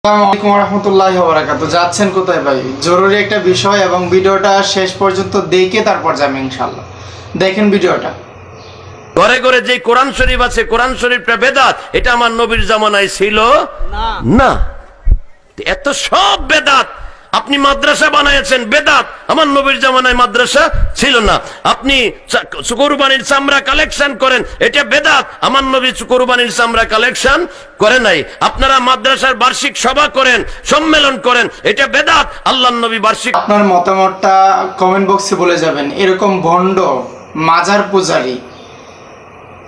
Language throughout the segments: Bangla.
আসসালামু আলাইকুম ওয়া রাহমাতুল্লাহি ওয়া বারাকাতুহু। যাচ্ছেন কোথায় ভাই? জরুরি একটা বিষয় এবং ভিডিওটা শেষ পর্যন্ত দেখে তারপর যাবেন ইনশাআল্লাহ। দেখেন ভিডিওটা। ঘরে ঘরে যে কোরআন শরীফ আছে, কোরআন শরীফটা বেদাত, এটা আমার নবীর জামানায় ছিল না। এত সব বেদাত। আপনি মাদ্রাসা বানাইছেন, বেদাত। আমার নবীর জামানায় মাদ্রাসা ছিল না। আপনি কুরবানির চামড়া কালেকশন করেন, এটা বেদাত। আমার নবী কুরবানির চামড়া কালেকশন করে নাই। আপনারা মাদ্রাসার বার্ষিক সভা করেন, সম্মেলন করেন, এটা বেদাত। আল্লাহর নবী বার্ষিক। আপনার মতামতটা কমেন্ট বক্সে বলে যাবেন। এরকম ভণ্ড মাজার পূজারী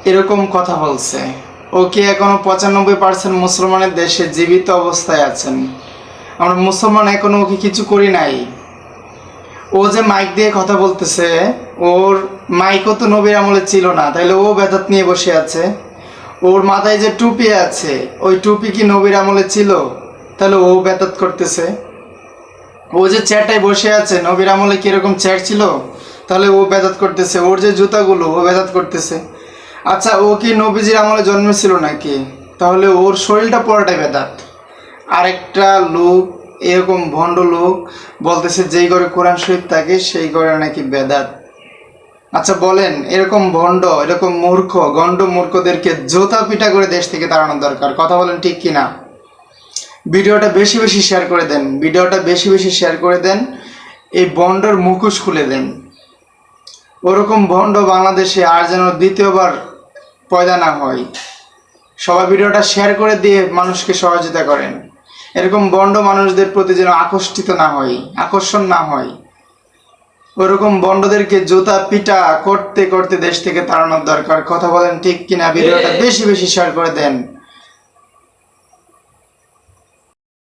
এরকম কথা বলছে, ও কি এখনো 95% মুসলমানের দেশে জীবিত অবস্থায় আছেন? আমরা মুসলমান এখনো ওকে কিছু করি নাই। ও যে মাইক দিয়ে কথা বলতেছে, ওর মাইকও তো নবীর আমলে ছিল না, তাইলে ও বেদাত নিয়ে বসে আছে। ওর মাথায় যে টুপি আছে, ওই টুপি কি নবীর আমলে ছিল? তাহলে ও বেদাত করতেছে। ও যে চেয়ারটায় বসে আছে, নবীর আমলে কিরকম চেয়ার ছিল? তাহলে ও বেদাত করতেছে। ওর যে জুতাগুলো, ও বেদাত করতেছে। আচ্ছা, ও কি নবীজির আমলে জন্মেছিল নাকি? তাহলে ওর শরীরটা পুরোটাই বেদাত। আরেকটা লোক, এরকম ভণ্ড লোক বলতেছে যেই ঘরে কোরআন শরীফ থাকে সেই ঘরে নাকি বেদাত। আচ্ছা বলেন, এরকম ভণ্ড, এরকম মূর্খ গণ্ড মূর্খদেরকে জোতা পিটা করে দেশ থেকে তাড়ানোর দরকার। কথা বলেন ঠিক কিনা? ভিডিওটা বেশি বেশি শেয়ার করে দেন, ভিডিওটা বেশি বেশি শেয়ার করে দেন। এই ভণ্ডর মুখোশ খুলে দেন। ওরকম ভণ্ড বাংলাদেশে আর যেন দ্বিতীয়বার পয়দা না হয়। সবাই ভিডিওটা শেয়ার করে দিয়ে মানুষকে সহযোগিতা করেন। এরকম ভণ্ড মানুষদের প্রতি যেন আকর্ষণ না হয়। ওরকম ভণ্ডদেরকে জুতা পিটা করতে করতে দেশ থেকে তাড়ানোর দরকার। কথা বলেন ঠিক কিনা? ভিডিওটা বেশি বেশি শেয়ার করে দেন।